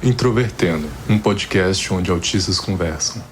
Introvertendo, um podcast onde autistas conversam.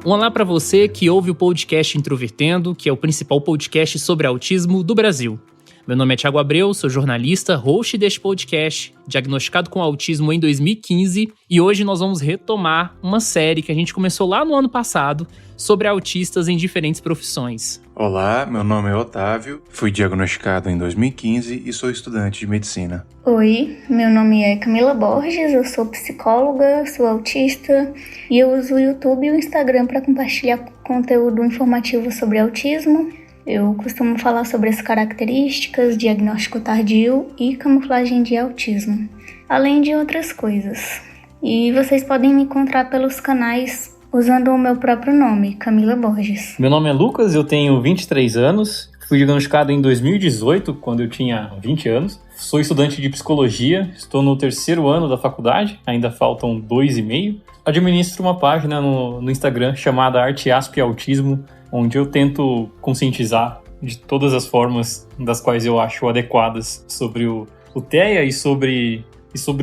Um olá para você que ouve o podcast Introvertendo, que é o principal podcast sobre autismo do Brasil. Meu nome é Thiago Abreu, sou jornalista, host deste podcast, diagnosticado com autismo em 2015, e hoje nós vamos retomar uma série que a gente começou lá no ano passado sobre autistas em diferentes profissões. Olá, meu nome é Otávio, fui diagnosticado em 2015 e sou estudante de medicina. Oi, meu nome é Camila Borges, eu sou psicóloga, sou autista e eu uso o YouTube e o Instagram para compartilhar conteúdo informativo sobre autismo. Eu costumo falar sobre as características, diagnóstico tardio e camuflagem de autismo, além de outras coisas. E vocês podem me encontrar pelos canais usando o meu próprio nome, Camila Borges. Meu nome é Lucas, eu tenho 23 anos, fui diagnosticado em 2018, quando eu tinha 20 anos. Sou estudante de psicologia, estou no 3º ano da faculdade, ainda faltam 2,5. Administro uma página no Instagram chamada Arteasp Autismo, onde eu tento conscientizar de todas as formas das quais eu acho adequadas sobre o TEA e sobre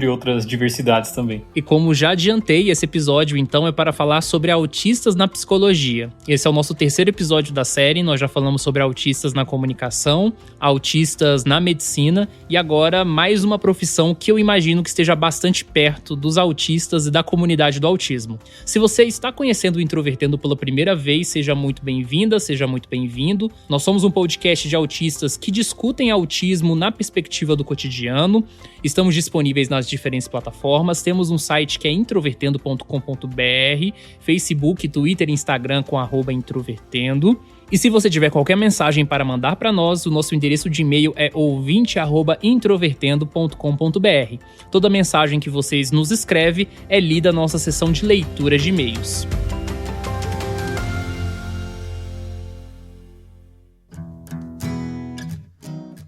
outras diversidades também. E como já adiantei, esse episódio então é para falar sobre autistas na psicologia. Esse é o nosso 3º episódio da série, nós já falamos sobre autistas na comunicação, autistas na medicina e agora mais uma profissão que eu imagino que esteja bastante perto dos autistas e da comunidade do autismo. Se você está conhecendo o Introvertendo pela primeira vez, seja muito bem-vinda, seja muito bem-vindo. Nós somos um podcast de autistas que discutem autismo na perspectiva do cotidiano. Estamos disponíveis nas diferentes plataformas, temos um site que é introvertendo.com.br, Facebook, Twitter e Instagram com @introvertendo. E se você tiver qualquer mensagem para mandar para nós, o nosso endereço de e-mail é ouvinte@introvertendo.com.br. Toda mensagem que vocês nos escrevem é lida na nossa seção de leitura de e-mails.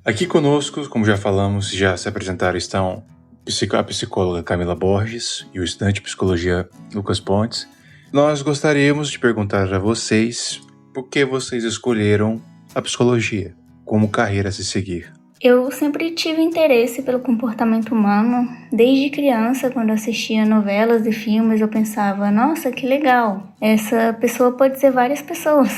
Aqui conosco, como já falamos, já se apresentaram, estão a psicóloga Camila Borges e o estudante de psicologia Lucas Pontes. Nós gostaríamos de perguntar a vocês por que vocês escolheram a psicologia como carreira a se seguir. Eu sempre tive interesse pelo comportamento humano. Desde criança, quando assistia novelas e filmes, eu pensava, nossa, que legal, essa pessoa pode ser várias pessoas,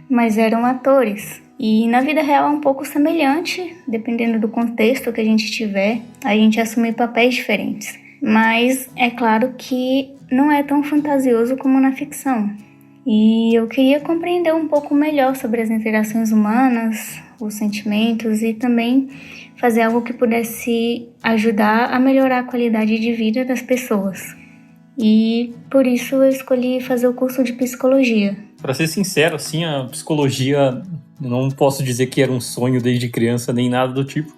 mas eram atores. E na vida real é um pouco semelhante, dependendo do contexto que a gente tiver, a gente assume papéis diferentes. Mas é claro que não é tão fantasioso como na ficção. E eu queria compreender um pouco melhor sobre as interações humanas, os sentimentos e também fazer algo que pudesse ajudar a melhorar a qualidade de vida das pessoas. E por isso eu escolhi fazer o curso de psicologia. Para ser sincero, assim, a psicologia, eu não posso dizer que era um sonho desde criança, nem nada do tipo,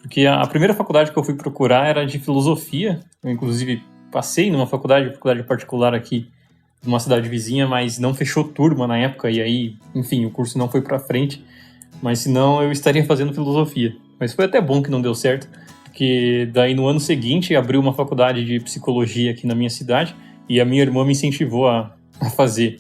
porque a primeira faculdade que eu fui procurar era de filosofia. Eu, inclusive, passei numa faculdade particular aqui, numa cidade vizinha, mas não fechou turma na época, e aí, enfim, o curso não foi para frente, mas senão eu estaria fazendo filosofia. Mas foi até bom que não deu certo, porque daí no ano seguinte abriu uma faculdade de psicologia aqui na minha cidade, e a minha irmã me incentivou a fazer.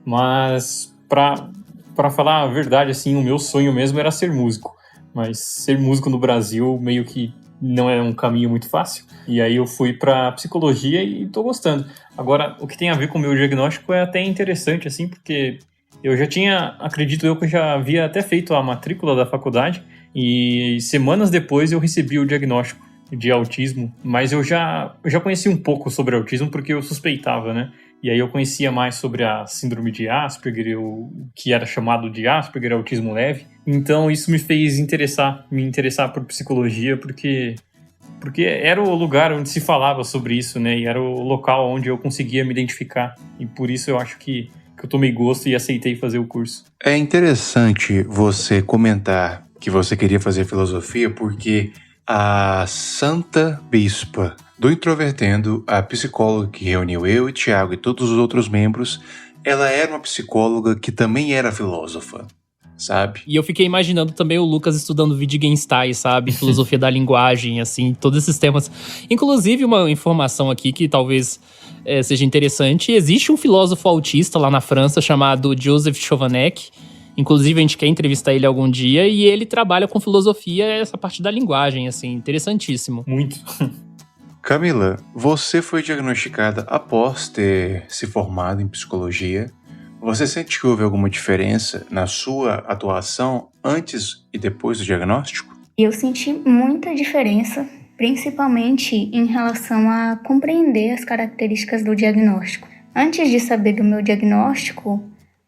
Mas, para falar a verdade, assim, o meu sonho mesmo era ser músico. Mas ser músico no Brasil meio que não é um caminho muito fácil. E aí eu fui para psicologia e tô gostando. Agora, o que tem a ver com o meu diagnóstico é até interessante, assim, porque eu já tinha, acredito eu, que eu já havia até feito a matrícula da faculdade e semanas depois eu recebi o diagnóstico de autismo. Mas eu já conheci um pouco sobre autismo porque eu suspeitava, né? E aí eu conhecia mais sobre a síndrome de Asperger, o que era chamado de Asperger, autismo leve. Então isso me fez me interessar por psicologia, porque era o lugar onde se falava sobre isso, né? E era o local onde eu conseguia me identificar. E por isso eu acho que eu tomei gosto e aceitei fazer o curso. É interessante você comentar que você queria fazer filosofia, porque a Santa Bispa do Introvertendo, a psicóloga que reuniu eu e Thiago e todos os outros membros, ela era uma psicóloga que também era filósofa, sabe? E eu fiquei imaginando também o Lucas estudando Wittgenstein, sabe? Filosofia da linguagem, assim, todos esses temas. Inclusive, uma informação aqui que talvez seja interessante. Existe um filósofo autista lá na França chamado Joseph Chovanec, Inclusive, a gente quer entrevistar ele algum dia e ele trabalha com filosofia, essa parte da linguagem, assim, interessantíssimo. Muito. Camila, você foi diagnosticada após ter se formado em psicologia. Você sente que houve alguma diferença na sua atuação antes e depois do diagnóstico? Eu senti muita diferença, principalmente em relação a compreender as características do diagnóstico. Antes de saber do meu diagnóstico,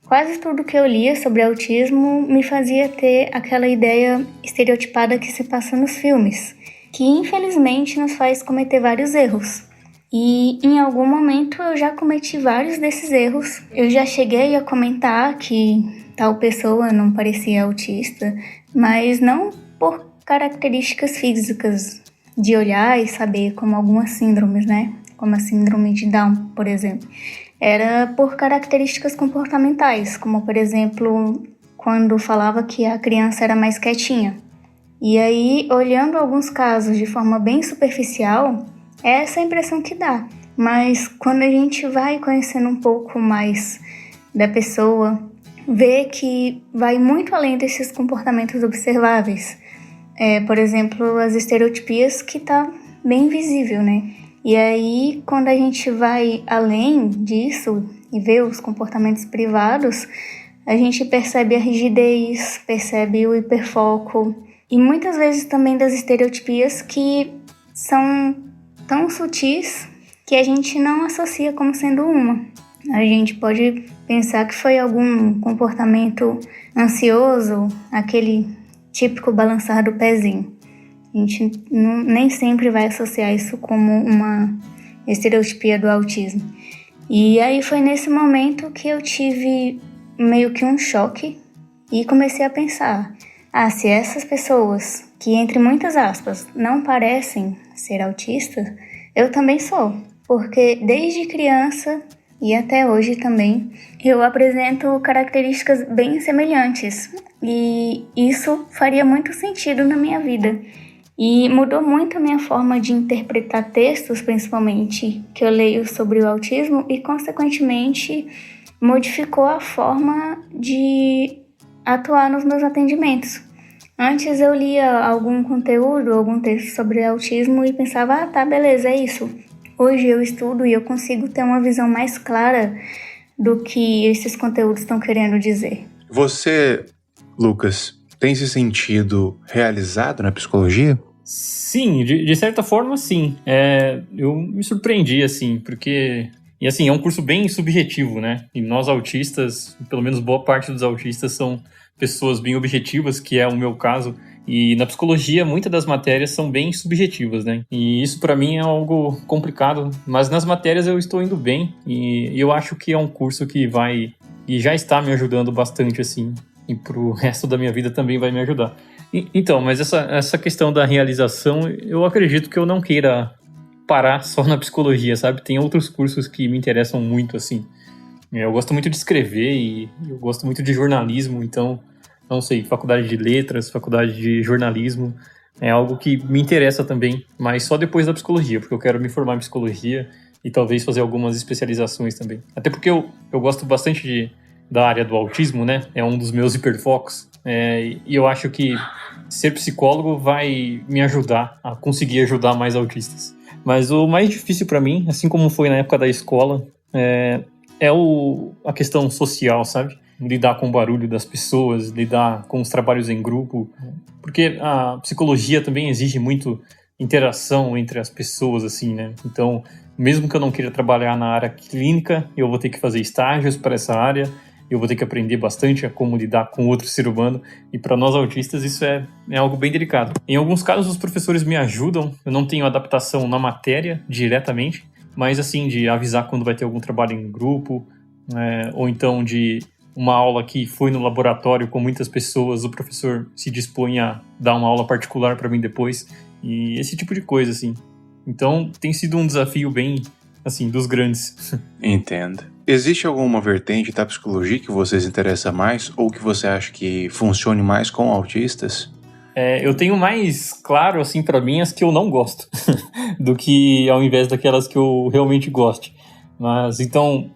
quase tudo que eu lia sobre autismo me fazia ter aquela ideia estereotipada que se passa nos filmes, que infelizmente nos faz cometer vários erros. E em algum momento eu já cometi vários desses erros. Eu já cheguei a comentar que tal pessoa não parecia autista, mas não por características físicas, de olhar e saber, como algumas síndromes, né? Como a síndrome de Down, por exemplo. Era por características comportamentais, como, por exemplo, quando falava que a criança era mais quietinha. E aí, olhando alguns casos de forma bem superficial, é essa a impressão que dá. Mas quando a gente vai conhecendo um pouco mais da pessoa, vê que vai muito além desses comportamentos observáveis. Por exemplo, as estereotipias, que tá bem visível, né? E aí, quando a gente vai além disso e vê os comportamentos privados, a gente percebe a rigidez, percebe o hiperfoco e muitas vezes também das estereotipias que são tão sutis que a gente não associa como sendo uma. A gente pode pensar que foi algum comportamento ansioso, aquele típico balançar do pezinho. A gente nem sempre vai associar isso como uma estereotipia do autismo. E aí foi nesse momento que eu tive meio que um choque e comecei a pensar, se essas pessoas, que entre muitas aspas, não parecem ser autistas, eu também sou. Porque desde criança e até hoje também, eu apresento características bem semelhantes. E isso faria muito sentido na minha vida. E mudou muito a minha forma de interpretar textos, principalmente, que eu leio sobre o autismo, e, consequentemente, modificou a forma de atuar nos meus atendimentos. Antes eu lia algum conteúdo, algum texto sobre autismo e pensava, tá, beleza, é isso. Hoje eu estudo e eu consigo ter uma visão mais clara do que esses conteúdos estão querendo dizer. Você, Lucas, tem se sentido realizado na psicologia? Sim, de certa forma, sim. Eu me surpreendi, assim, porque... E, assim, é um curso bem subjetivo, né? E nós autistas, pelo menos boa parte dos autistas, são pessoas bem objetivas, que é o meu caso. E na psicologia, muitas das matérias são bem subjetivas, né? E isso, para mim, é algo complicado. Mas nas matérias eu estou indo bem. E eu acho que é um curso que vai... E já está me ajudando bastante, assim. E pro resto da minha vida também vai me ajudar. Então, mas essa questão da realização, eu acredito que eu não queira parar só na psicologia, sabe? Tem outros cursos que me interessam muito, assim. Eu gosto muito de escrever e eu gosto muito de jornalismo, então, não sei, faculdade de letras, faculdade de jornalismo, é algo que me interessa também, mas só depois da psicologia, porque eu quero me formar em psicologia e talvez fazer algumas especializações também. Até porque eu gosto bastante da área do autismo, né? É um dos meus hiperfocos. E eu acho que ser psicólogo vai me ajudar a conseguir ajudar mais autistas. Mas o mais difícil para mim, assim como foi na época da escola, é a questão social, sabe? Lidar com o barulho das pessoas, lidar com os trabalhos em grupo. Porque a psicologia também exige muito interação entre as pessoas, assim, né? Então, mesmo que eu não queira trabalhar na área clínica, eu vou ter que fazer estágios para essa área, eu vou ter que aprender bastante a como lidar com outro ser humano, e para nós autistas isso é algo bem delicado. Em alguns casos os professores me ajudam, eu não tenho adaptação na matéria diretamente, mas assim, de avisar quando vai ter algum trabalho em grupo, ou então de uma aula que foi no laboratório com muitas pessoas, o professor se dispõe a dar uma aula particular para mim depois, e esse tipo de coisa, assim. Então tem sido um desafio bem, assim, dos grandes. Entendo. Existe alguma vertente da psicologia que você se interessa mais ou que você acha que funcione mais com autistas? Eu tenho mais claro, assim, para mim, as que eu não gosto, do que ao invés daquelas que eu realmente gosto. Mas, então,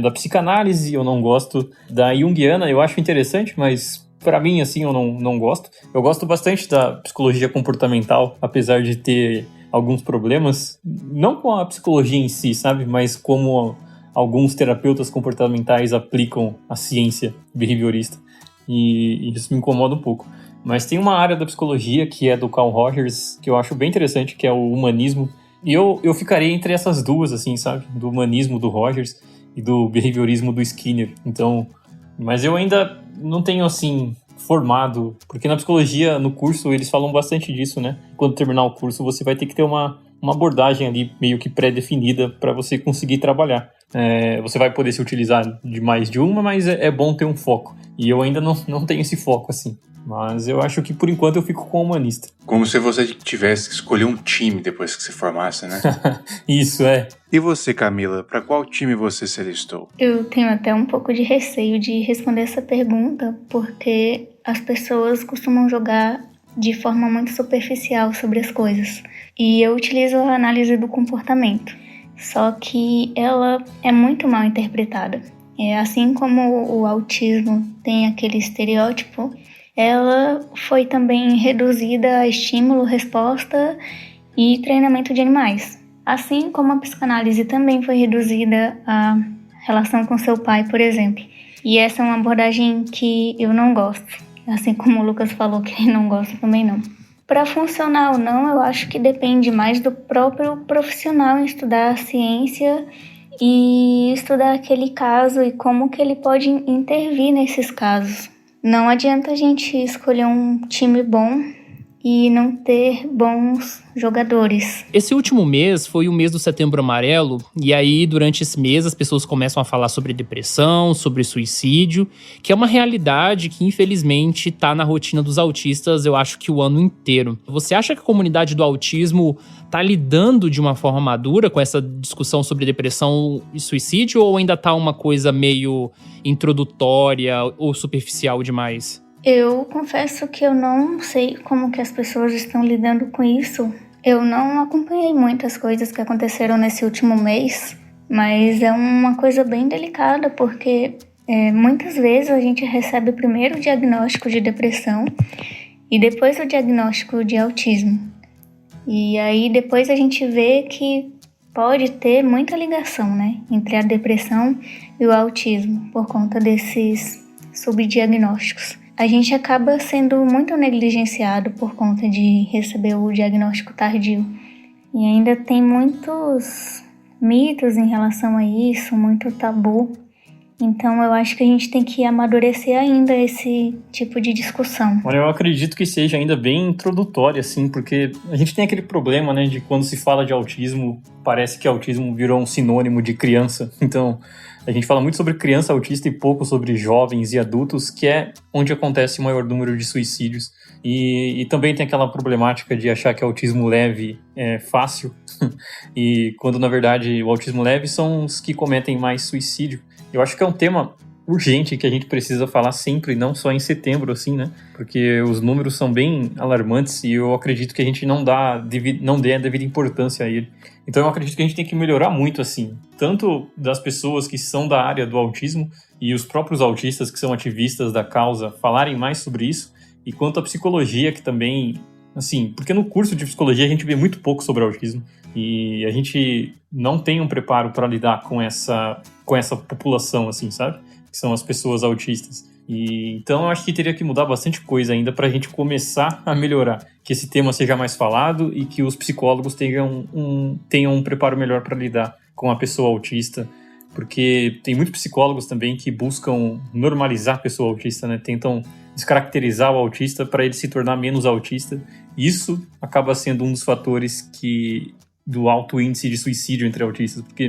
da psicanálise, eu não gosto da junguiana, eu acho interessante, mas pra mim, assim, eu não gosto. Eu gosto bastante da psicologia comportamental, apesar de ter alguns problemas, não com a psicologia em si, sabe? Mas como alguns terapeutas comportamentais aplicam a ciência behaviorista. E isso me incomoda um pouco. Mas tem uma área da psicologia que é do Carl Rogers, que eu acho bem interessante, que é o humanismo. E eu ficaria entre essas duas, assim, sabe? Do humanismo do Rogers e do behaviorismo do Skinner. Então, mas eu ainda não tenho, assim, formado, porque na psicologia, no curso, eles falam bastante disso, né? Quando terminar o curso, você vai ter que ter uma abordagem ali meio que pré-definida para você conseguir trabalhar. Você vai poder se utilizar de mais de uma, mas é bom ter um foco. E eu ainda não tenho esse foco, assim. Mas eu acho que, por enquanto, eu fico com o humanista. Como se você tivesse que escolher um time depois que se formasse, né? Isso, é. E você, Camila, para qual time você se alistou? Eu tenho até um pouco de receio de responder essa pergunta, porque as pessoas costumam jogar de forma muito superficial sobre as coisas. E eu utilizo a análise do comportamento, só que ela é muito mal interpretada. Assim como o autismo tem aquele estereótipo, ela foi também reduzida a estímulo, resposta e treinamento de animais. Assim como a psicanálise também foi reduzida à relação com seu pai, por exemplo. E essa é uma abordagem que eu não gosto. Assim como o Lucas falou que ele não gosta, também não. Para funcionar ou não, eu acho que depende mais do próprio profissional em estudar a ciência e estudar aquele caso e como que ele pode intervir nesses casos. Não adianta a gente escolher um time bom e não ter bons jogadores. Esse último mês foi o mês do Setembro Amarelo, e aí durante esse mês as pessoas começam a falar sobre depressão, sobre suicídio, que é uma realidade que infelizmente está na rotina dos autistas, eu acho que o ano inteiro. Você acha que a comunidade do autismo está lidando de uma forma madura com essa discussão sobre depressão e suicídio, ou ainda está uma coisa meio introdutória ou superficial demais? Eu confesso que eu não sei como que as pessoas estão lidando com isso. Eu não acompanhei muitas coisas que aconteceram nesse último mês, mas é uma coisa bem delicada, porque muitas vezes a gente recebe primeiro o diagnóstico de depressão e depois o diagnóstico de autismo. E aí depois a gente vê que pode ter muita ligação, né, entre a depressão e o autismo, por conta desses subdiagnósticos. A gente acaba sendo muito negligenciado por conta de receber o diagnóstico tardio. E ainda tem muitos mitos em relação a isso, muito tabu. Então eu acho que a gente tem que amadurecer ainda esse tipo de discussão. Olha, eu acredito que seja ainda bem introdutória, assim, porque a gente tem aquele problema, né, de quando se fala de autismo, parece que autismo virou um sinônimo de criança. Então, a gente fala muito sobre criança autista e pouco sobre jovens e adultos, que é onde acontece o maior número de suicídios. E também tem aquela problemática de achar que autismo leve é fácil, e quando na verdade o autismo leve são os que cometem mais suicídio. Eu acho que é um tema urgente que a gente precisa falar sempre, não só em setembro, assim, né? Porque os números são bem alarmantes e eu acredito que a gente não dê a devida importância a ele. Então eu acredito que a gente tem que melhorar muito, assim, tanto das pessoas que são da área do autismo e os próprios autistas que são ativistas da causa falarem mais sobre isso, e quanto à psicologia, que também, assim, porque no curso de psicologia a gente vê muito pouco sobre autismo e a gente não tem um preparo para lidar com essa população, assim, sabe? Que são as pessoas autistas. E então eu acho que teria que mudar bastante coisa ainda para a gente começar a melhorar, que esse tema seja mais falado e que os psicólogos tenham um preparo melhor para lidar com a pessoa autista, porque tem muitos psicólogos também que buscam normalizar a pessoa autista, né? Tentam descaracterizar o autista para ele se tornar menos autista. Isso acaba sendo um dos fatores do alto índice de suicídio entre autistas, porque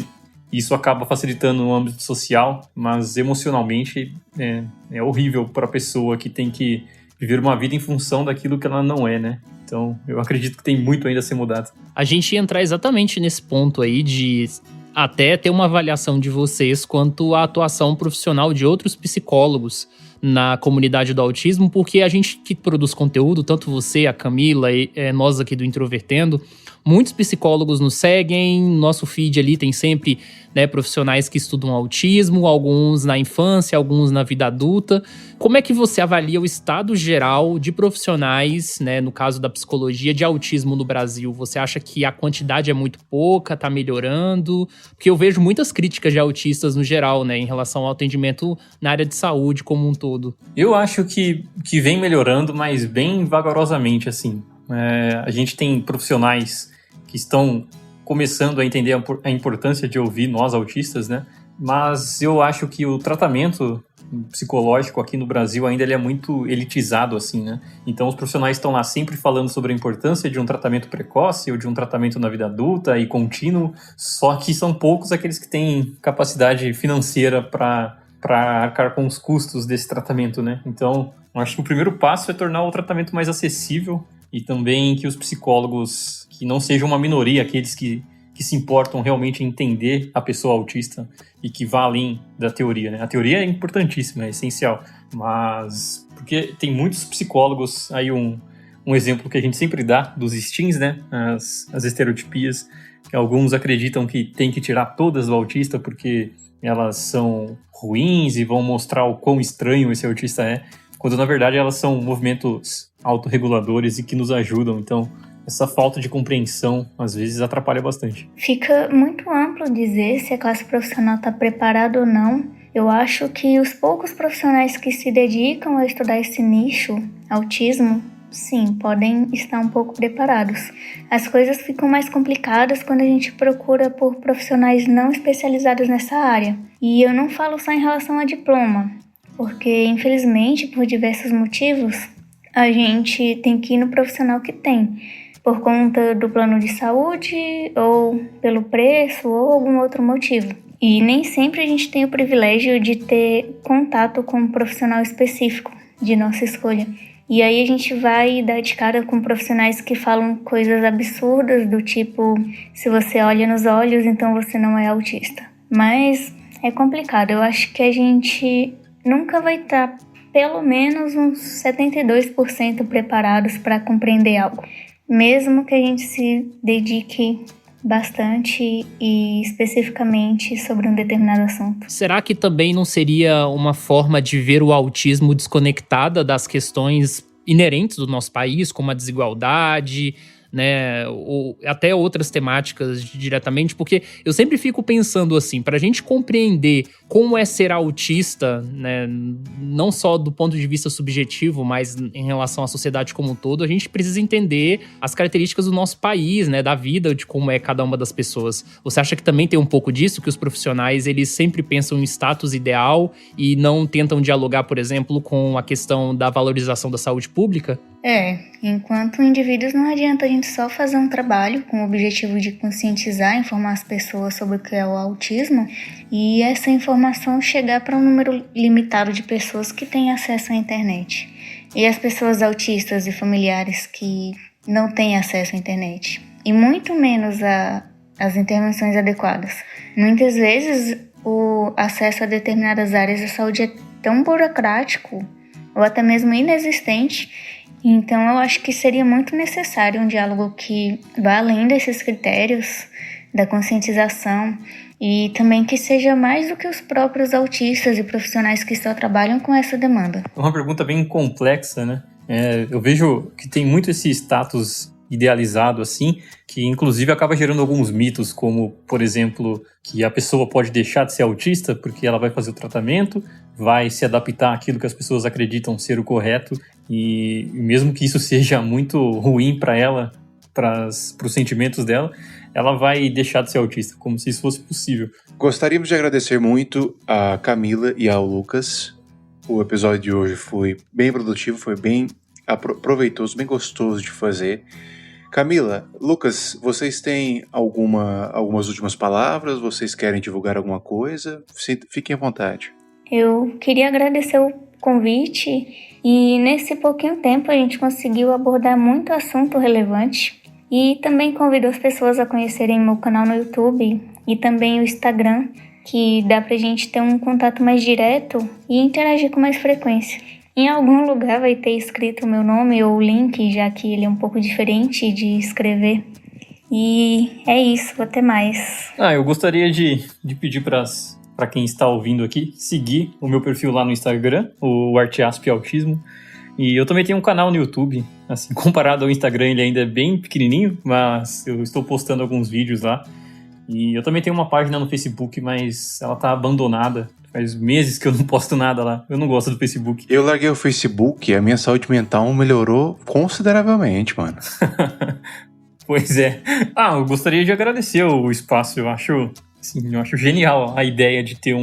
isso acaba facilitando no âmbito social, mas emocionalmente é horrível para a pessoa que tem que viver uma vida em função daquilo que ela não é, né? Então, eu acredito que tem muito ainda a ser mudado. A gente ia entrar exatamente nesse ponto aí de até ter uma avaliação de vocês quanto à atuação profissional de outros psicólogos na comunidade do autismo, porque a gente que produz conteúdo, tanto você, a Camila e nós aqui do Introvertendo, muitos psicólogos nos seguem, nosso feed ali tem sempre, né, profissionais que estudam autismo, alguns na infância, alguns na vida adulta. Como é que você avalia o estado geral de profissionais, né, no caso da psicologia, de autismo no Brasil? Você acha que a quantidade é muito pouca, tá melhorando? Porque eu vejo muitas críticas de autistas no geral, né, em relação ao atendimento na área de saúde como um todo. Eu acho que vem melhorando, mas bem vagarosamente, assim. A gente tem profissionais que estão começando a entender a importância de ouvir nós autistas, né? Mas eu acho que o tratamento psicológico aqui no Brasil ainda ele é muito elitizado, assim, né? Então os profissionais estão lá sempre falando sobre a importância de um tratamento precoce ou de um tratamento na vida adulta e contínuo, só que são poucos aqueles que têm capacidade financeira para arcar com os custos desse tratamento, né? Então, eu acho que o primeiro passo é tornar o tratamento mais acessível e também que os psicólogos, que não sejam uma minoria, aqueles que se importam realmente em entender a pessoa autista e que vá além da teoria, né? A teoria é importantíssima, é essencial, mas porque tem muitos psicólogos, aí um exemplo que a gente sempre dá dos STINs, né? As estereotipias, que alguns acreditam que tem que tirar todas do autista porque elas são ruins e vão mostrar o quão estranho esse autista é, quando na verdade elas são movimentos autorreguladores e que nos ajudam. Então, essa falta de compreensão, às vezes, atrapalha bastante. Fica muito amplo dizer se a classe profissional está preparada ou não. Eu acho que os poucos profissionais que se dedicam a estudar esse nicho, autismo, sim, podem estar um pouco preparados. As coisas ficam mais complicadas quando a gente procura por profissionais não especializados nessa área. E eu não falo só em relação a diploma, porque, infelizmente, por diversos motivos, a gente tem que ir no profissional que tem, por conta do plano de saúde, ou pelo preço, ou algum outro motivo. E nem sempre a gente tem o privilégio de ter contato com um profissional específico de nossa escolha. E aí a gente vai dar de cara com profissionais que falam coisas absurdas, do tipo, se você olha nos olhos, então você não é autista. Mas é complicado, eu acho que a gente nunca vai estar pelo menos uns 72% preparados para compreender algo, mesmo que a gente se dedique bastante e especificamente sobre um determinado assunto. Será que também não seria uma forma de ver o autismo desconectada das questões inerentes do nosso país, como a desigualdade, né, ou até outras temáticas diretamente? Porque eu sempre fico pensando assim, para a gente compreender como é ser autista, né, não só do ponto de vista subjetivo, mas em relação à sociedade como um todo, a gente precisa entender as características do nosso país, né, da vida, de como é cada uma das pessoas. Você acha que também tem um pouco disso, que os profissionais, eles sempre pensam em status ideal e não tentam dialogar, por exemplo, com a questão da valorização da saúde pública? Enquanto indivíduos não adianta a gente só fazer um trabalho com o objetivo de conscientizar, informar as pessoas sobre o que é o autismo e essa informação chegar para um número limitado de pessoas que têm acesso à internet. E as pessoas autistas e familiares que não têm acesso à internet. E muito menos às intervenções adequadas. Muitas vezes o acesso a determinadas áreas da saúde é tão burocrático ou até mesmo inexistente. Então, eu acho que seria muito necessário um diálogo que vá além desses critérios da conscientização e também que seja mais do que os próprios autistas e profissionais que só trabalham com essa demanda. É uma pergunta bem complexa, né? Eu vejo que tem muito esse status idealizado, assim, que inclusive acaba gerando alguns mitos, como, por exemplo, que a pessoa pode deixar de ser autista porque ela vai fazer o tratamento, vai se adaptar àquilo que as pessoas acreditam ser o correto, e mesmo que isso seja muito ruim para ela, para os sentimentos dela, ela vai deixar de ser autista, como se isso fosse possível. Gostaríamos de agradecer muito a Camila e ao Lucas. O episódio de hoje foi bem produtivo, foi bem proveitoso, bem gostoso de fazer. Camila, Lucas, vocês têm algumas últimas palavras? Vocês querem divulgar alguma coisa? Fiquem à vontade. Eu queria agradecer o convite e nesse pouquinho tempo a gente conseguiu abordar muito assunto relevante e também convido as pessoas a conhecerem meu canal no YouTube e também o Instagram, que dá pra gente ter um contato mais direto e interagir com mais frequência. Em algum lugar vai ter escrito o meu nome ou o link, já que ele é um pouco diferente de escrever. E é isso, até mais. Eu gostaria de pedir para quem está ouvindo aqui, seguir o meu perfil lá no Instagram, o Arteasp Autismo. E eu também tenho um canal no YouTube, assim, comparado ao Instagram ele ainda é bem pequenininho, mas eu estou postando alguns vídeos lá. E eu também tenho uma página no Facebook, mas ela tá abandonada. Faz meses que eu não posto nada lá. Eu não gosto do Facebook. Eu larguei o Facebook e a minha saúde mental melhorou consideravelmente, mano. Pois é. Eu gostaria de agradecer o espaço. Eu acho genial a ideia de ter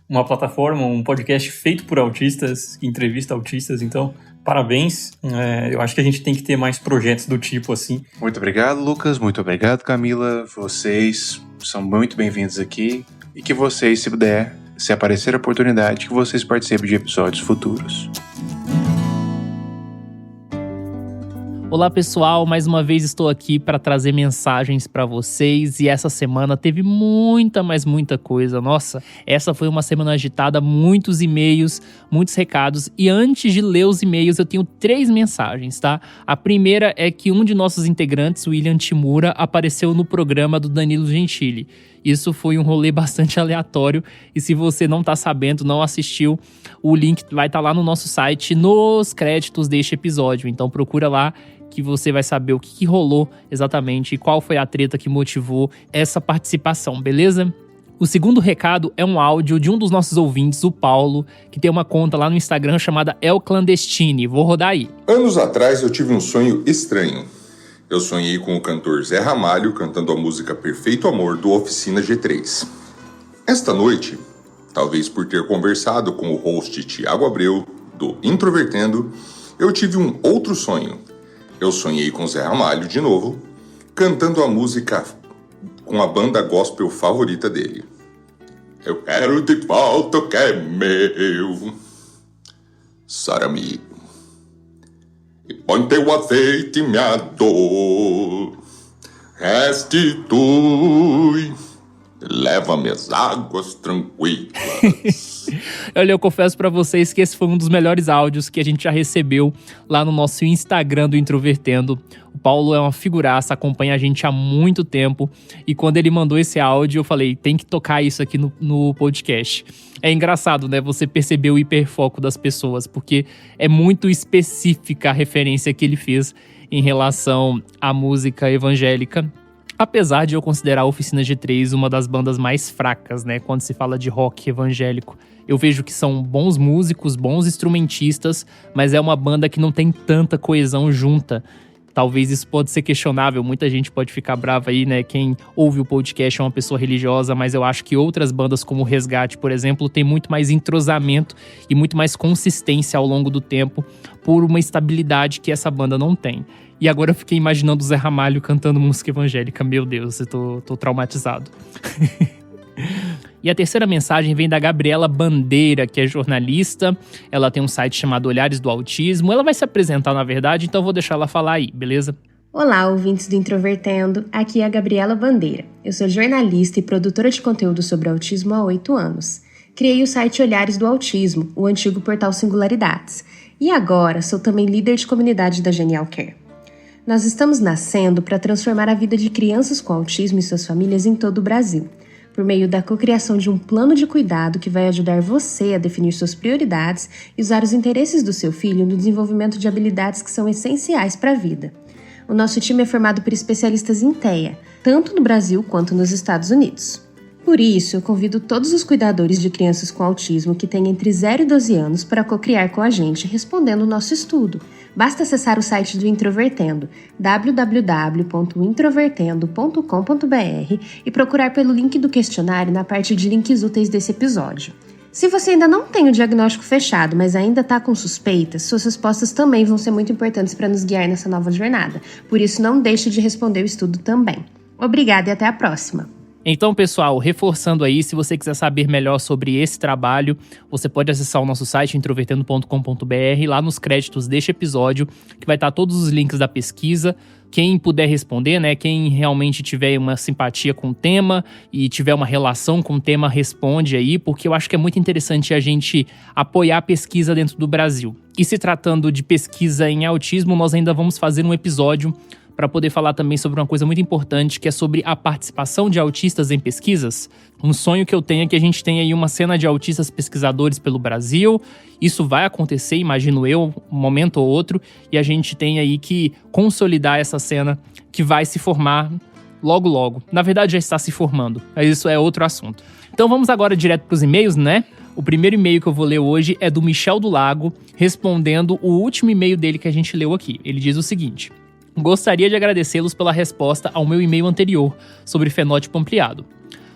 uma plataforma, um podcast feito por autistas, que entrevista autistas. Então, parabéns. Eu acho que a gente tem que ter mais projetos do tipo assim. Muito obrigado, Lucas. Muito obrigado, Camila. Vocês são muito bem-vindos aqui. E que vocês, se puder, se aparecer a oportunidade, que vocês participem de episódios futuros. Olá pessoal, mais uma vez estou aqui para trazer mensagens para vocês e essa semana teve muita coisa. Nossa, essa foi uma semana agitada, muitos e-mails, muitos recados e antes de ler os e-mails eu tenho 3 mensagens, tá? A primeira é que um de nossos integrantes, o William Timura, apareceu no programa do Danilo Gentili. Isso foi um rolê bastante aleatório e se você não tá sabendo, não assistiu, o link vai estar lá no nosso site, nos créditos deste episódio. Então procura lá que você vai saber o que rolou exatamente e qual foi a treta que motivou essa participação, beleza? O segundo recado é um áudio de um dos nossos ouvintes, o Paulo, que tem uma conta lá no Instagram chamada El Clandestine. Vou rodar aí. Anos atrás eu tive um sonho estranho. Eu sonhei com o cantor Zé Ramalho cantando a música Perfeito Amor do Oficina G3. Esta noite, talvez por ter conversado com o host Thiago Abreu, do Introvertendo, eu tive um outro sonho. Eu sonhei com Zé Ramalho de novo, cantando a música com a banda gospel favorita dele. Eu quero de volta o que é meu, Sarami. E põe teu azeite em minha dor, restitui, leva-me as águas tranquilas. Olha, eu confesso pra vocês que esse foi um dos melhores áudios que a gente já recebeu lá no nosso Instagram do Introvertendo. O Paulo é uma figuraça, acompanha a gente há muito tempo. E quando ele mandou esse áudio, eu falei, tem que tocar isso aqui no podcast. É engraçado, né? Você perceber o hiperfoco das pessoas, porque é muito específica a referência que ele fez em relação à música evangélica. Apesar de eu considerar a Oficina G3 uma das bandas mais fracas, né? Quando se fala de rock evangélico. Eu vejo que são bons músicos, bons instrumentistas, mas é uma banda que não tem tanta coesão junta. Talvez isso pode ser questionável, muita gente pode ficar brava aí, né? Quem ouve o podcast é uma pessoa religiosa, mas eu acho que outras bandas como o Resgate, por exemplo, tem muito mais entrosamento e muito mais consistência ao longo do tempo por uma estabilidade que essa banda não tem. E agora eu fiquei imaginando o Zé Ramalho cantando música evangélica. Meu Deus, eu tô traumatizado. E a terceira mensagem vem da Gabriela Bandeira, que é jornalista. Ela tem um site chamado Olhares do Autismo. Ela vai se apresentar, na verdade, então eu vou deixar ela falar aí, beleza? Olá, ouvintes do Introvertendo. Aqui é a Gabriela Bandeira. Eu sou jornalista e produtora de conteúdo sobre autismo há 8 anos. Criei o site Olhares do Autismo, o antigo portal Singularidades. E agora sou também líder de comunidade da Genial Care. Nós estamos nascendo para transformar a vida de crianças com autismo e suas famílias em todo o Brasil, por meio da cocriação de um plano de cuidado que vai ajudar você a definir suas prioridades e usar os interesses do seu filho no desenvolvimento de habilidades que são essenciais para a vida. O nosso time é formado por especialistas em TEA, tanto no Brasil quanto nos Estados Unidos. Por isso, eu convido todos os cuidadores de crianças com autismo que têm entre 0 e 12 anos para cocriar com a gente, respondendo o nosso estudo. Basta acessar o site do Introvertendo, www.introvertendo.com.br e procurar pelo link do questionário na parte de links úteis desse episódio. Se você ainda não tem o diagnóstico fechado, mas ainda está com suspeitas, suas respostas também vão ser muito importantes para nos guiar nessa nova jornada. Por isso, não deixe de responder o estudo também. Obrigada e até a próxima! Então, pessoal, reforçando aí, se você quiser saber melhor sobre esse trabalho, você pode acessar o nosso site introvertendo.com.br, lá nos créditos deste episódio, que vai estar todos os links da pesquisa. Quem puder responder, né, quem realmente tiver uma simpatia com o tema e tiver uma relação com o tema, responde aí, porque eu acho que é muito interessante a gente apoiar a pesquisa dentro do Brasil. E se tratando de pesquisa em autismo, nós ainda vamos fazer um episódio para poder falar também sobre uma coisa muito importante, que é sobre a participação de autistas em pesquisas. Um sonho que eu tenho é que a gente tenha aí uma cena de autistas pesquisadores pelo Brasil. Isso vai acontecer, imagino eu, um momento ou outro, e a gente tem aí que consolidar essa cena que vai se formar logo logo. Na verdade, já está se formando, mas isso é outro assunto. Então vamos agora direto para os e-mails, né? O primeiro e-mail que eu vou ler hoje é do Michel do Lago, respondendo o último e-mail dele que a gente leu aqui. Ele diz o seguinte: gostaria de agradecê-los pela resposta ao meu e-mail anterior sobre fenótipo ampliado.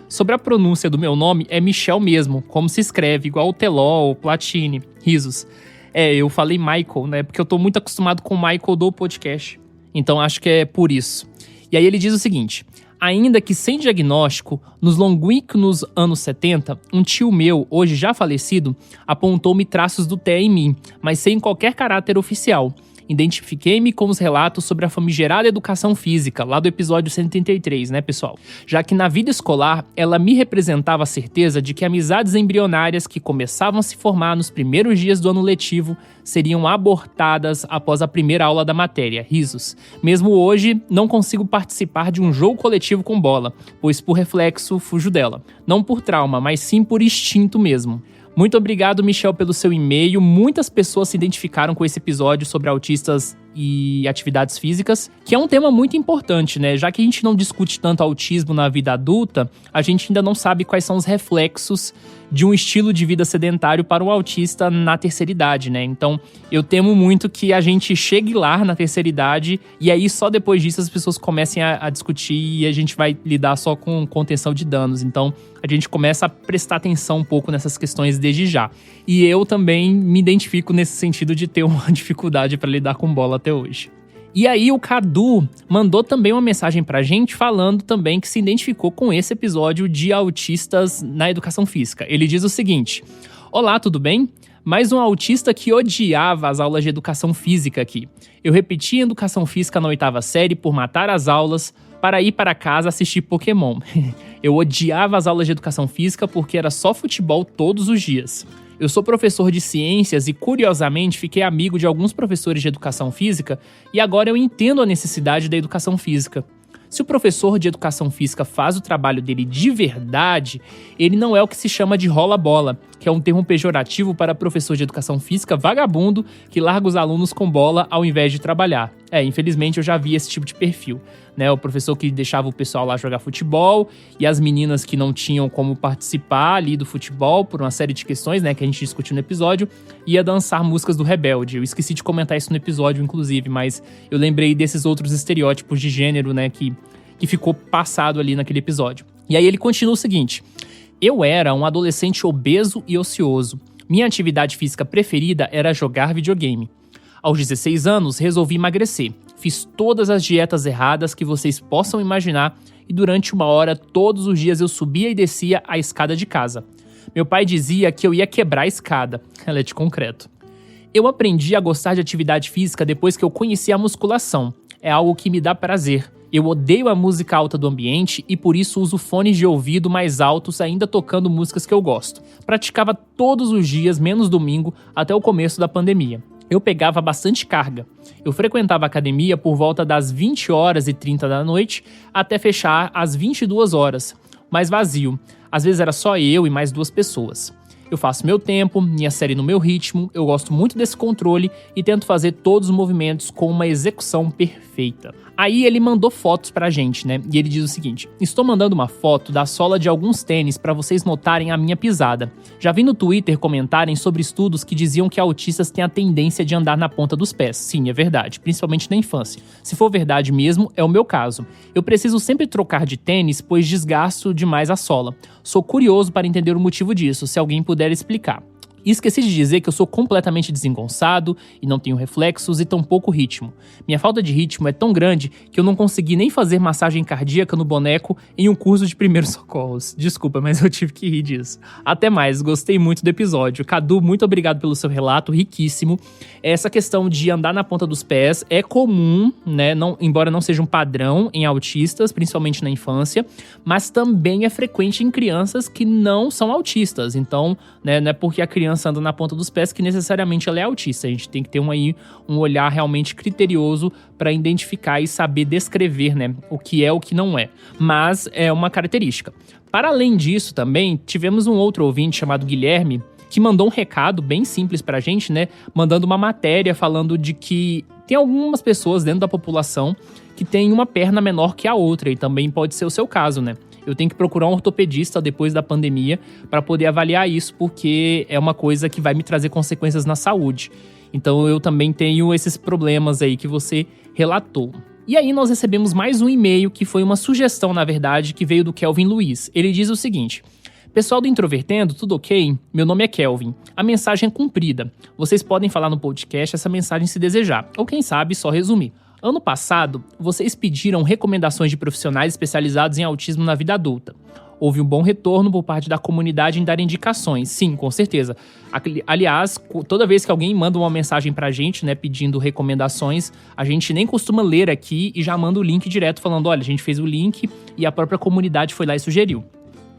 Sobre a pronúncia do meu nome, é Michel mesmo, como se escreve, igual o Teló ou Platini. Risos. Eu falei Michael, né? Porque eu tô muito acostumado com o Michael do podcast. Então acho que é por isso. E aí ele diz o seguinte: ainda que sem diagnóstico, nos longínquos anos 70, um tio meu, hoje já falecido, apontou-me traços do TEA em mim, mas sem qualquer caráter oficial. Identifiquei-me com os relatos sobre a famigerada educação física, lá do episódio 133, né, pessoal? Já que na vida escolar, ela me representava a certeza de que amizades embrionárias que começavam a se formar nos primeiros dias do ano letivo seriam abortadas após a primeira aula da matéria. Risos. Mesmo hoje, não consigo participar de um jogo coletivo com bola, pois por reflexo fujo dela. Não por trauma, mas sim por instinto mesmo. Muito obrigado, Michel, pelo seu e-mail. Muitas pessoas se identificaram com esse episódio sobre autistas e atividades físicas, que é um tema muito importante, né? Já que a gente não discute tanto autismo na vida adulta, a gente ainda não sabe quais são os reflexos de um estilo de vida sedentário para o autista na terceira idade, né? Então, eu temo muito que a gente chegue lá na terceira idade e aí só depois disso as pessoas comecem a discutir e a gente vai lidar só com contenção de danos. Então, a gente começa a prestar atenção um pouco nessas questões desde já. E eu também me identifico nesse sentido de ter uma dificuldade para lidar com bola até hoje. E aí o Cadu mandou também uma mensagem pra gente falando também que se identificou com esse episódio de autistas na educação física. Ele diz o seguinte: olá, tudo bem? Mais um autista que odiava as aulas de educação física aqui. Eu repeti educação física na 8ª série por matar as aulas para ir para casa assistir Pokémon. Eu odiava as aulas de educação física porque era só futebol todos os dias. Eu sou professor de ciências e, curiosamente, fiquei amigo de alguns professores de educação física e agora eu entendo a necessidade da educação física. Se o professor de educação física faz o trabalho dele de verdade, ele não é o que se chama de rola-bola, que é um termo pejorativo para professor de educação física vagabundo que larga os alunos com bola ao invés de trabalhar. Infelizmente eu já vi esse tipo de perfil, né? O professor que deixava o pessoal lá jogar futebol e as meninas que não tinham como participar ali do futebol por uma série de questões, né, que a gente discutiu no episódio, ia dançar músicas do Rebelde. Eu esqueci de comentar isso no episódio, inclusive, mas eu lembrei desses outros estereótipos de gênero, né, que ficou passado ali naquele episódio. E aí ele continua o seguinte: eu era um adolescente obeso e ocioso. Minha atividade física preferida era jogar videogame. Aos 16 anos, resolvi emagrecer. Fiz todas as dietas erradas que vocês possam imaginar e durante 1 hora, todos os dias eu subia e descia a escada de casa. Meu pai dizia que eu ia quebrar a escada. Ela é de concreto. Eu aprendi a gostar de atividade física depois que eu conheci a musculação. É algo que me dá prazer. Eu odeio a música alta do ambiente e por isso uso fones de ouvido mais altos ainda tocando músicas que eu gosto. Praticava todos os dias, menos domingo, até o começo da pandemia. Eu pegava bastante carga. Eu frequentava a academia por volta das 20h30 da noite até fechar às 22 horas, mas vazio. Às vezes era só eu e mais 2 pessoas. Eu faço meu tempo, minha série no meu ritmo, eu gosto muito desse controle e tento fazer todos os movimentos com uma execução perfeita. Aí ele mandou fotos pra gente, né? E ele diz o seguinte: estou mandando uma foto da sola de alguns tênis pra vocês notarem a minha pisada. Já vi no Twitter comentarem sobre estudos que diziam que autistas têm a tendência de andar na ponta dos pés. Sim, é verdade, principalmente na infância. Se for verdade mesmo, é o meu caso. Eu preciso sempre trocar de tênis, pois desgasto demais a sola. Sou curioso para entender o motivo disso, se alguém puder explicar. E esqueci de dizer que eu sou completamente desengonçado e não tenho reflexos e tampouco ritmo. Minha falta de ritmo é tão grande que eu não consegui nem fazer massagem cardíaca no boneco em um curso de primeiros socorros. Desculpa, mas eu tive que rir disso. Até mais, gostei muito do episódio. Cadu, muito obrigado pelo seu relato, riquíssimo. Essa questão de andar na ponta dos pés é comum, né? Embora não seja um padrão em autistas, principalmente na infância, mas também é frequente em crianças que não são autistas. Então, né, não é porque a criança criança anda na ponta dos pés que necessariamente ela é autista. A gente tem que ter um olhar realmente criterioso para identificar e saber descrever, né, o que é o que não é. Mas é uma característica. Para além disso também, tivemos um outro ouvinte chamado Guilherme, que mandou um recado bem simples pra gente, né, mandando uma matéria falando de que tem algumas pessoas dentro da população que tem uma perna menor que a outra, e também pode ser o seu caso, né? Eu tenho que procurar um ortopedista depois da pandemia para poder avaliar isso, porque é uma coisa que vai me trazer consequências na saúde. Então eu também tenho esses problemas aí que você relatou. E aí nós recebemos mais um e-mail, que foi uma sugestão, na verdade, que veio do Kelvin Luiz. Ele diz o seguinte: pessoal do Introvertendo, tudo ok? Meu nome é Kelvin. A mensagem é cumprida. Vocês podem falar no podcast essa mensagem se desejar, ou quem sabe só resumir. Ano passado, vocês pediram recomendações de profissionais especializados em autismo na vida adulta. Houve um bom retorno por parte da comunidade em dar indicações. Sim, com certeza. Aliás, toda vez que alguém manda uma mensagem pra gente, né, pedindo recomendações, a gente nem costuma ler aqui e já manda o link direto falando, olha, a gente fez o link e a própria comunidade foi lá e sugeriu.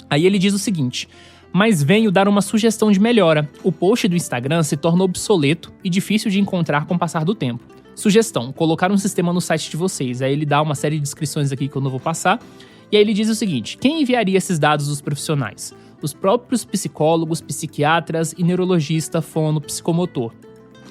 Aí ele diz o seguinte: mas venho dar uma sugestão de melhora. O post do Instagram se torna obsoleto e difícil de encontrar com o passar do tempo. Sugestão: colocar um sistema no site de vocês. Aí ele dá uma série de descrições aqui que eu não vou passar. E aí ele diz o seguinte: quem enviaria esses dados dos profissionais? Os próprios psicólogos, psiquiatras e neurologista, fono, psicomotor.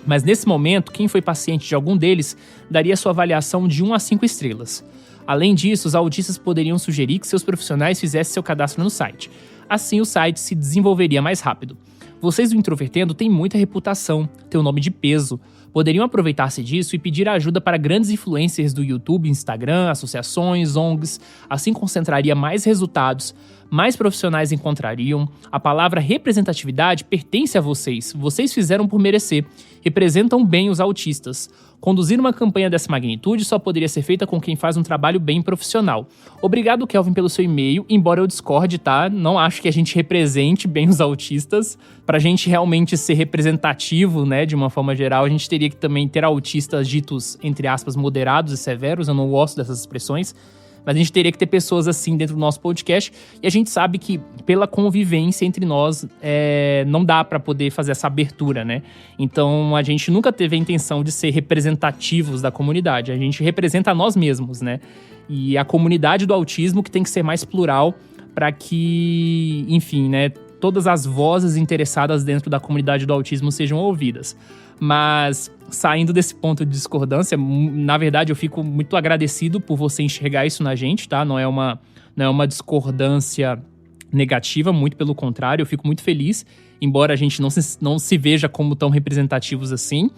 Mas nesse momento, quem foi paciente de algum deles daria sua avaliação de 1 a 5 estrelas. Além disso, os autistas poderiam sugerir que seus profissionais fizessem seu cadastro no site. Assim, o site se desenvolveria mais rápido. Vocês do Introvertendo têm muita reputação, têm um nome de peso. Poderiam aproveitar-se disso e pedir ajuda para grandes influencers do YouTube, Instagram, associações, ONGs. Assim concentraria mais resultados, mais profissionais encontrariam. A palavra representatividade pertence a vocês. Vocês fizeram por merecer. Representam bem os autistas. Conduzir uma campanha dessa magnitude só poderia ser feita com quem faz um trabalho bem profissional. Obrigado, Kelvin, pelo seu e-mail, embora eu discorde, tá? Não acho que a gente represente bem os autistas. Pra gente realmente ser representativo, né, de uma forma geral, a gente teria que também ter autistas ditos, entre aspas, moderados e severos. Eu não gosto dessas expressões. Mas a gente teria que ter pessoas assim dentro do nosso podcast. E a gente sabe que pela convivência entre nós, não dá para poder fazer essa abertura, né? Então a gente nunca teve a intenção de ser representativos da comunidade. A gente representa nós mesmos, né? E a comunidade do autismo que tem que ser mais plural para que, enfim, né, todas as vozes interessadas dentro da comunidade do autismo sejam ouvidas. Mas saindo desse ponto de discordância, na verdade eu fico muito agradecido por você enxergar isso na gente, tá? Não é uma discordância negativa, muito pelo contrário, eu fico muito feliz, embora a gente não se veja como tão representativos assim.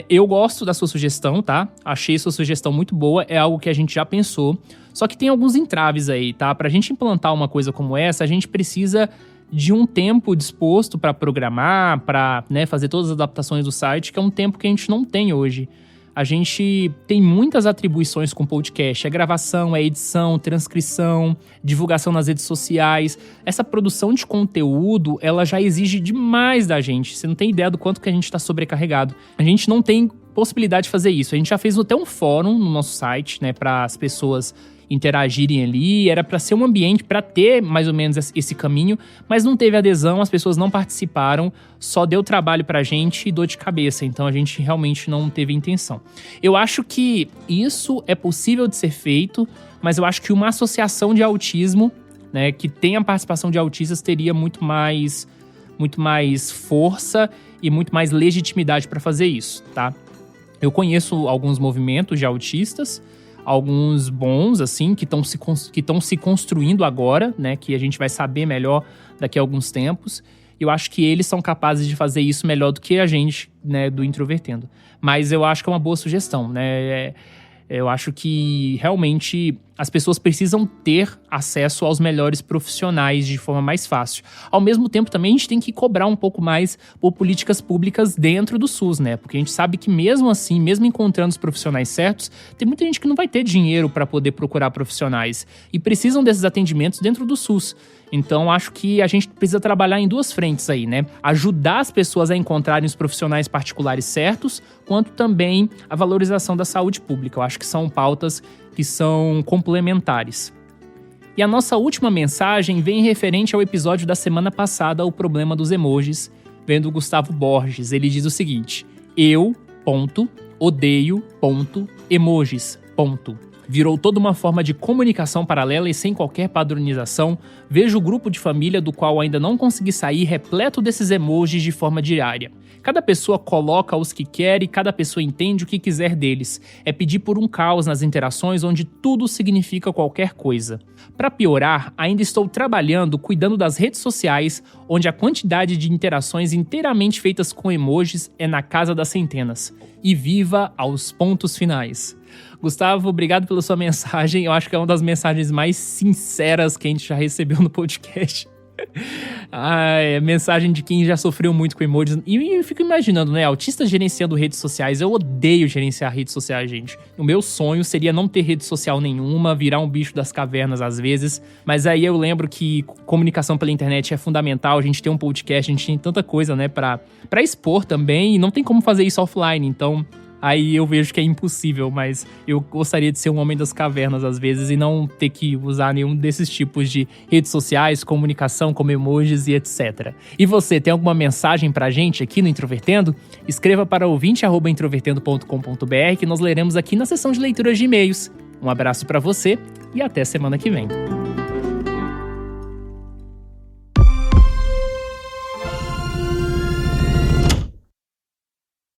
Eu gosto da sua sugestão, tá? Achei sua sugestão muito boa, é algo que a gente já pensou, só que tem alguns entraves aí, tá? Pra gente implantar uma coisa como essa, a gente precisa de um tempo disposto para programar, para, né, fazer todas as adaptações do site, que é um tempo que a gente não tem hoje. A gente tem muitas atribuições com podcast, gravação, edição, transcrição, divulgação nas redes sociais. Essa produção de conteúdo, ela já exige demais da gente. Você não tem ideia do quanto que a gente está sobrecarregado. A gente não tem possibilidade de fazer isso. A gente já fez até um fórum no nosso site, né, para as pessoas interagirem ali, era para ser um ambiente para ter mais ou menos esse caminho, mas não teve adesão, as pessoas não participaram, só deu trabalho pra gente e dor de cabeça, então a gente realmente não teve intenção. Eu acho que isso é possível de ser feito, mas eu acho que uma associação de autismo, né, que tem a participação de autistas, teria muito mais força e muito mais legitimidade para fazer isso, tá? Eu conheço alguns movimentos de autistas, alguns bons, assim, que estão se construindo agora, né, que a gente vai saber melhor daqui a alguns tempos. Eu acho que eles são capazes de fazer isso melhor do que a gente, né, do Introvertendo. Mas eu acho que é uma boa sugestão, né? Eu acho que realmente as pessoas precisam ter acesso aos melhores profissionais de forma mais fácil. Ao mesmo tempo, também a gente tem que cobrar um pouco mais por políticas públicas dentro do SUS, né? Porque a gente sabe que mesmo assim, mesmo encontrando os profissionais certos, tem muita gente que não vai ter dinheiro para poder procurar profissionais e precisam desses atendimentos dentro do SUS. Então, acho que a gente precisa trabalhar em duas frentes aí, né? Ajudar as pessoas a encontrarem os profissionais particulares certos, quanto também a valorização da saúde pública. Eu acho que são pautas que são complementares. E a nossa última mensagem vem referente ao episódio da semana passada, o problema dos emojis, vem do Gustavo Borges. Ele diz o seguinte: eu.odeio.emojis. Virou toda uma forma de comunicação paralela e sem qualquer padronização. Vejo o grupo de família do qual ainda não consegui sair repleto desses emojis de forma diária. Cada pessoa coloca os que quer e cada pessoa entende o que quiser deles. É pedir por um caos nas interações onde tudo significa qualquer coisa. Para piorar, ainda estou trabalhando cuidando das redes sociais, onde a quantidade de interações inteiramente feitas com emojis é na casa das centenas. E viva aos pontos finais. Gustavo, obrigado pela sua mensagem. Eu acho que é uma das mensagens mais sinceras que a gente já recebeu no podcast. É mensagem de quem já sofreu muito com emojis. E eu fico imaginando, né? Autistas gerenciando redes sociais. Eu odeio gerenciar redes sociais, gente. O meu sonho seria não ter rede social nenhuma, virar um bicho das cavernas às vezes. Mas aí eu lembro que comunicação pela internet é fundamental. A gente tem um podcast, a gente tem tanta coisa, né? Pra expor também. E não tem como fazer isso offline. Então, aí eu vejo que é impossível, mas eu gostaria de ser um homem das cavernas às vezes e não ter que usar nenhum desses tipos de redes sociais, comunicação como emojis e etc. E você, tem alguma mensagem pra gente aqui no Introvertendo? Escreva para ouvinte@introvertendo.com.br que nós leremos aqui na seção de leituras de e-mails. Um abraço pra você e até semana que vem.